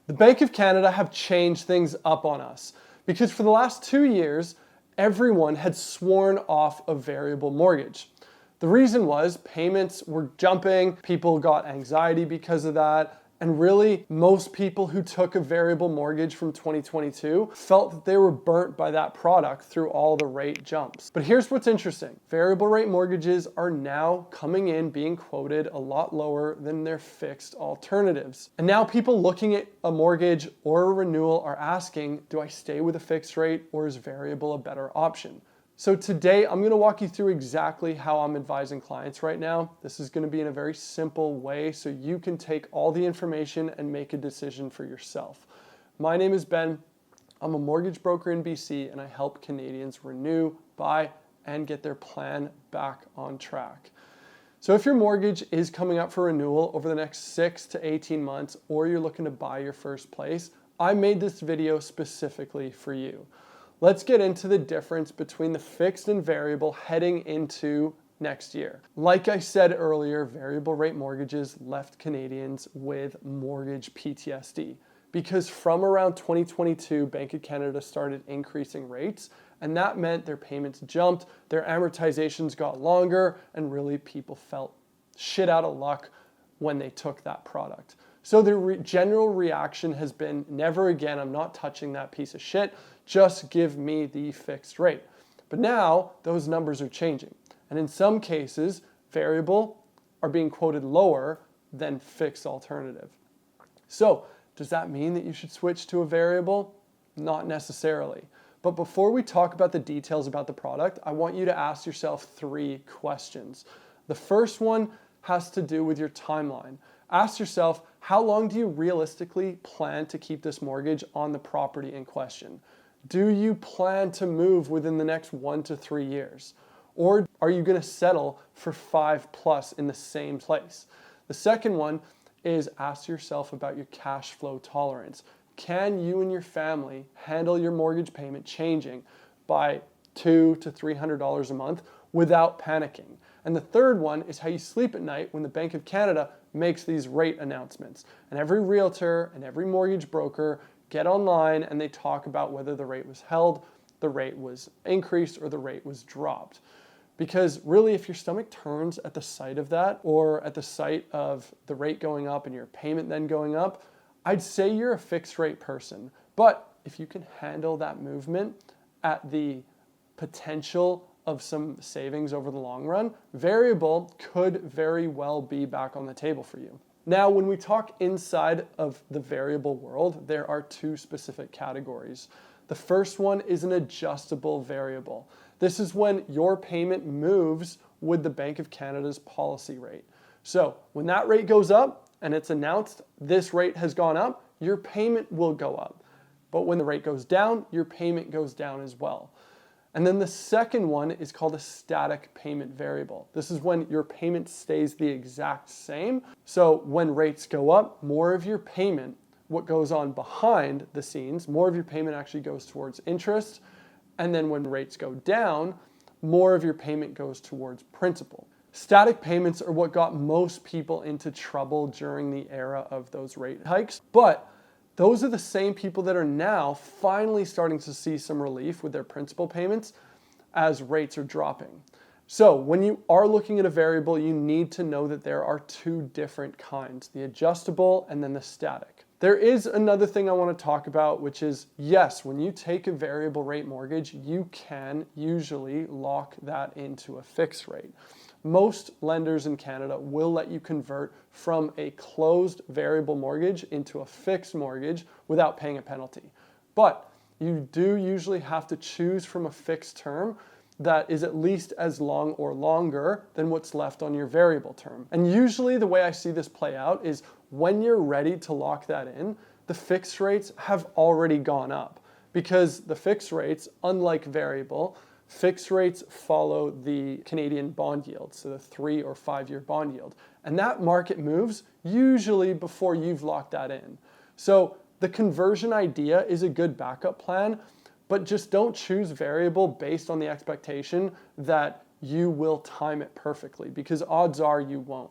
The Bank of Canada have changed things up on us because for the last 2 years, everyone had sworn off a variable mortgage. The reason was payments were jumping, people got anxiety because of that, and really most people who took a variable mortgage from 2022 felt that they were burnt by that product through all the rate jumps. But here's what's interesting. Variable rate mortgages are now coming in being quoted a lot lower than their fixed alternatives. And now people looking at a mortgage or a renewal are asking, do I stay with a fixed rate or is variable a better option? So today I'm going to walk you through exactly how I'm advising clients right now. This is going to be in a very simple way so you can take all the information and make a decision for yourself. My name is Ben. I'm a mortgage broker in BC and I help Canadians renew, buy, and get their plan back on track. So if your mortgage is coming up for renewal over the next 6 to 18 months or you're looking to buy your first place, I made this video specifically for you. Let's get into the difference between the fixed and variable heading into next year. Like I said earlier, variable rate mortgages left Canadians with mortgage PTSD because from around 2022, Bank of Canada started increasing rates and that meant their payments jumped, their amortizations got longer, and really people felt shit out of luck when they took that product. So the general reaction has been, never again, I'm not touching that piece of shit, just give me the fixed rate. But now those numbers are changing. And in some cases, variable are being quoted lower than fixed alternative. So does that mean that you should switch to a variable? Not necessarily. But before we talk about the details about the product, I want you to ask yourself 3 questions. The first one has to do with your timeline. Ask yourself, how long do you realistically plan to keep this mortgage on the property in question? Do you plan to move within the next 1 to 3 years? Or are you going to settle for 5+ in the same place? The second one is ask yourself about your cash flow tolerance. Can you and your family handle your mortgage payment changing by $200 to $300 a month without panicking? And the third one is how you sleep at night when the Bank of Canada makes these rate announcements. And every realtor and every mortgage broker get online and they talk about whether the rate was held, the rate was increased, or the rate was dropped. Because really, if your stomach turns at the sight of that, or at the sight of the rate going up and your payment then going up, I'd say you're a fixed rate person. But if you can handle that movement at the potential of some savings over the long run, variable could very well be back on the table for you. Now, when we talk inside of the variable world, there are 2 specific categories. The first one is an adjustable variable. This is when your payment moves with the Bank of Canada's policy rate. So when that rate goes up and it's announced this rate has gone up, your payment will go up. But when the rate goes down, your payment goes down as well. And then the second one is called a static payment variable. This is when your payment stays the exact same. So when rates go up, more of your payment, what goes on behind the scenes, more of your payment actually goes towards interest. And then when rates go down, more of your payment goes towards principal. Static payments are what got most people into trouble during the era of those rate hikes. But those are the same people that are now finally starting to see some relief with their principal payments as rates are dropping. So when you are looking at a variable, you need to know that there are 2 different kinds, the adjustable and then the static. There is another thing I want to talk about, which is, yes, when you take a variable rate mortgage, you can usually lock that into a fixed rate. Most lenders in Canada will let you convert from a closed variable mortgage into a fixed mortgage without paying a penalty. But you do usually have to choose from a fixed term that is at least as long or longer than what's left on your variable term. And usually the way I see this play out is when you're ready to lock that in, the fixed rates have already gone up because the fixed rates, unlike variable, fixed rates follow the Canadian bond yield, so the 3 or 5 year bond yield. And that market moves usually before you've locked that in. So the conversion idea is a good backup plan, but just don't choose variable based on the expectation that you will time it perfectly because odds are you won't.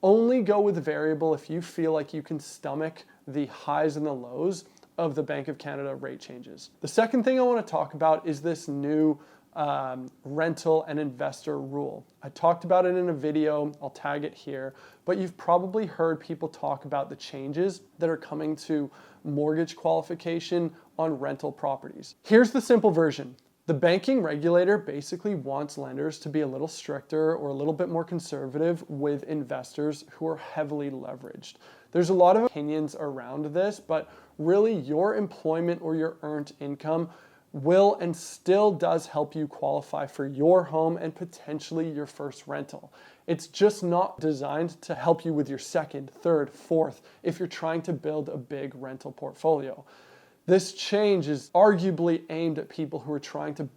Only go with variable if you feel like you can stomach the highs and the lows of the Bank of Canada rate changes. The second thing I want to talk about is this new rental and investor rule. I talked about it in a video, I'll tag it here, but you've probably heard people talk about the changes that are coming to mortgage qualification on rental properties. Here's the simple version. The banking regulator basically wants lenders to be a little stricter or a little bit more conservative with investors who are heavily leveraged. There's a lot of opinions around this, but really your employment or your earned income will and still does help you qualify for your home and potentially your first rental. It's just not designed to help you with your second, third, fourth, if you're trying to build a big rental portfolio. This change is arguably aimed at people who are trying to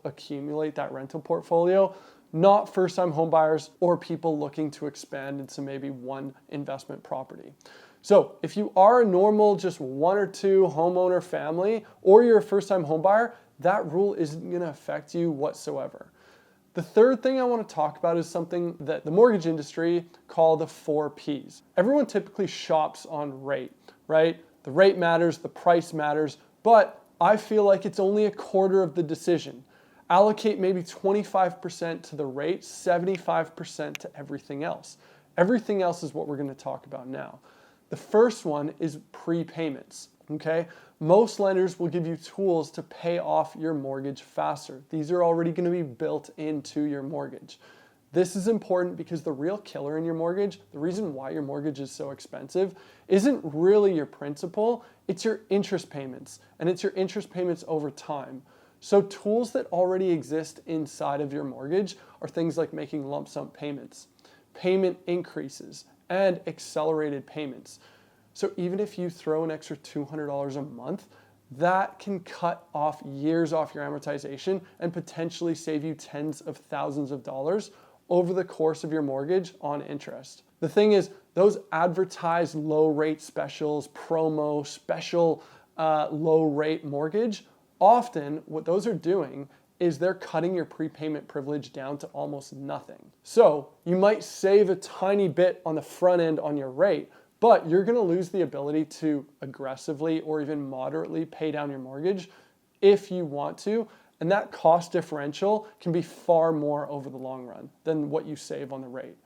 accumulate that rental portfolio, not first-time homebuyers or people looking to expand into maybe one investment property. So if you are a normal, just one or two homeowner family, or you're a first-time homebuyer, that rule isn't going to affect you whatsoever. The third thing I want to talk about is something that the mortgage industry call the 4 Ps. Everyone typically shops on rate, right? The rate matters, the price matters, but I feel like it's only a quarter of the decision. Allocate maybe 25% to the rate, 75% to everything else. Everything else is what we're going to talk about now. The first one is prepayments, okay? Most lenders will give you tools to pay off your mortgage faster. These are already going to be built into your mortgage. This is important because the real killer in your mortgage, the reason why your mortgage is so expensive, isn't really your principal, it's your interest payments, and it's your interest payments over time. So tools that already exist inside of your mortgage are things like making lump sum payments, payment increases, and accelerated payments. So even if you throw an extra $200 a month, that can cut off years off your amortization and potentially save you tens of thousands of dollars over the course of your mortgage on interest. The thing is, those advertised low rate specials, promo, special low rate mortgage, often what those are doing is they're cutting your prepayment privilege down to almost nothing. So you might save a tiny bit on the front end on your rate, but you're gonna lose the ability to aggressively or even moderately pay down your mortgage if you want to. And that cost differential can be far more over the long run than what you save on the rate.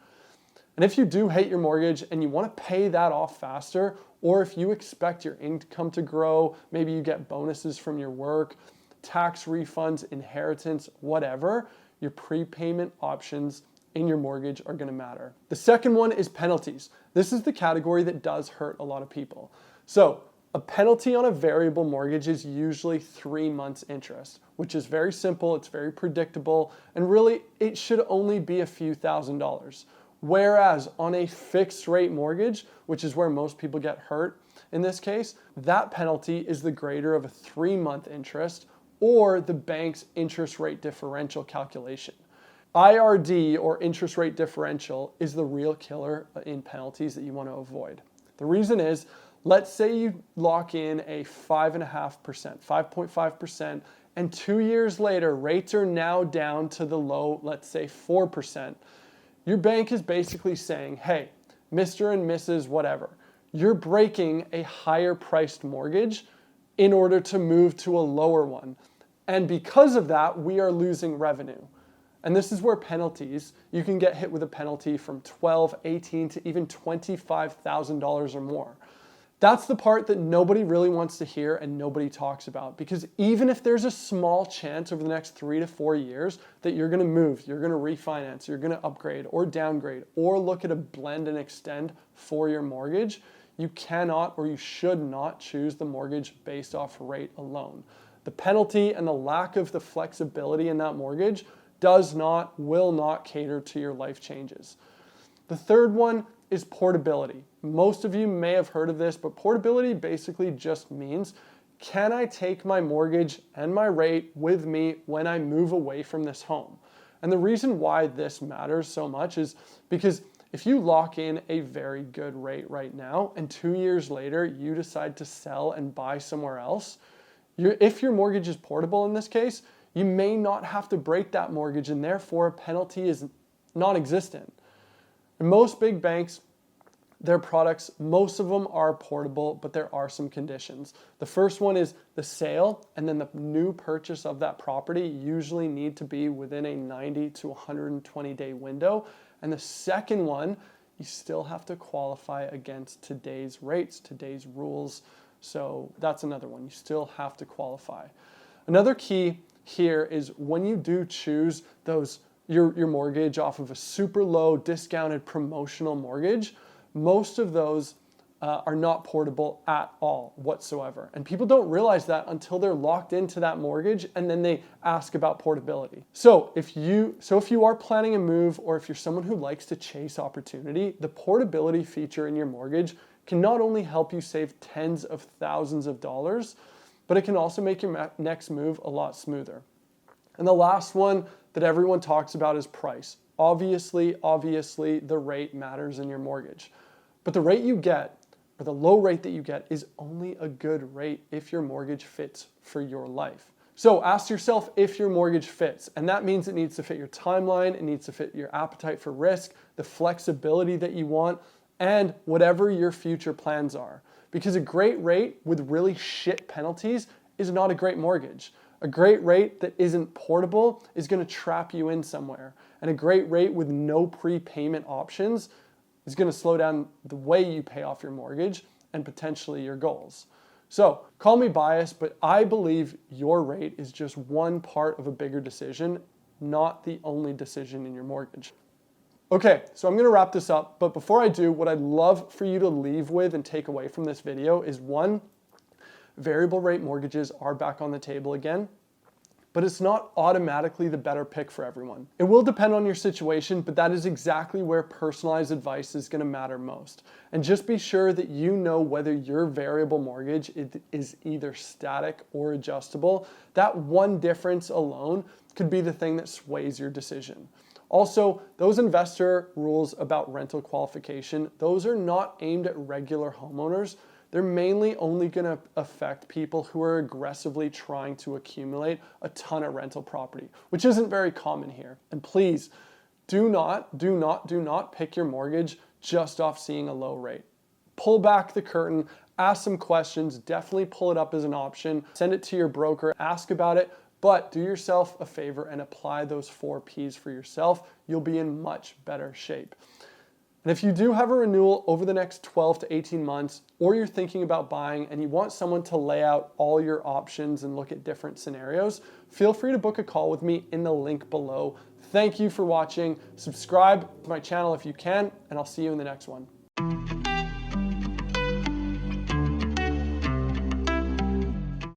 And if you do hate your mortgage and you want to pay that off faster, or if you expect your income to grow, maybe you get bonuses from your work, tax refunds, inheritance, whatever, your prepayment options in your mortgage are going to matter. The second one is penalties. This is the category that does hurt a lot of people. So a penalty on a variable mortgage is usually 3 months interest, which is very simple, it's very predictable, and really it should only be a few $1,000s. Whereas on a fixed rate mortgage, which is where most people get hurt in this case, that penalty is the greater of a 3-month interest or the bank's interest rate differential calculation. IRD, or interest rate differential, is the real killer in penalties that you want to avoid. The reason is, let's say you lock in a 5.5%, 5.5%, and 2 years later, rates are now down to the low, let's say 4%. Your bank is basically saying, hey, Mr. and Mrs. whatever, you're breaking a higher priced mortgage in order to move to a lower one. And because of that, we are losing revenue. And this is where penalties, you can get hit with a penalty from $12,000, $18,000 to even $25,000 or more. That's the part that nobody really wants to hear and nobody talks about, because even if there's a small chance over the next 3 to 4 years that you're going to move, you're going to refinance, you're going to upgrade or downgrade or look at a blend and extend for your mortgage, you cannot or you should not choose the mortgage based off rate alone. The penalty and the lack of the flexibility in that mortgage will not cater to your life changes. The third one is portability. Most of you may have heard of this, but portability basically just means, can I take my mortgage and my rate with me when I move away from this home? And the reason why this matters so much is because if you lock in a very good rate right now and 2 years later you decide to sell and buy somewhere else, if your mortgage is portable in this case, you may not have to break that mortgage and therefore a penalty is non-existent. And most big banks Their products, most of them are portable, but there are some conditions. The first one is the sale, and then the new purchase of that property usually need to be within a 90 to 120 day window. And the second one, you still have to qualify against today's rates, today's rules. So that's another one. You still have to qualify. Another key here is when you do choose your mortgage off of a super low discounted promotional mortgage, most of those are not portable at all whatsoever. And people don't realize that until they're locked into that mortgage and then they ask about portability. So if you are planning a move, or if you're someone who likes to chase opportunity, the portability feature in your mortgage can not only help you save tens of thousands of dollars, but it can also make your next move a lot smoother. And the last one that everyone talks about is price. Obviously, the rate matters in your mortgage. But the rate you get, or the low rate that you get, is only a good rate if your mortgage fits for your life. So ask yourself if your mortgage fits, and that means it needs to fit your timeline, it needs to fit your appetite for risk, the flexibility that you want, and whatever your future plans are. Because a great rate with really shit penalties is not a great mortgage. A great rate that isn't portable is going to trap you in somewhere. And a great rate with no prepayment options is going to slow down the way you pay off your mortgage and potentially your goals. So call me biased, but I believe your rate is just one part of a bigger decision, not the only decision in your mortgage. Okay, so I'm going to wrap this up, but before I do, what I'd love for you to leave with and take away from this video is, one, variable rate mortgages are back on the table again, but it's not automatically the better pick for everyone. It will depend on your situation, but that is exactly where personalized advice is going to matter most. And just be sure that you know whether your variable mortgage is either static or adjustable. That one difference alone could be the thing that sways your decision. Also, those investor rules about rental qualification, those are not aimed at regular homeowners. They're mainly only going to affect people who are aggressively trying to accumulate a ton of rental property, which isn't very common here. And please, do not pick your mortgage just off seeing a low rate. Pull back the curtain, ask some questions, definitely pull it up as an option, send it to your broker, ask about it, but do yourself a favor and apply those 4 Ps for yourself. You'll be in much better shape. And if you do have a renewal over the next 12 to 18 months, or you're thinking about buying and you want someone to lay out all your options and look at different scenarios, feel free to book a call with me in the link below. Thank you for watching. Subscribe to my channel if you can, and I'll see you in the next one.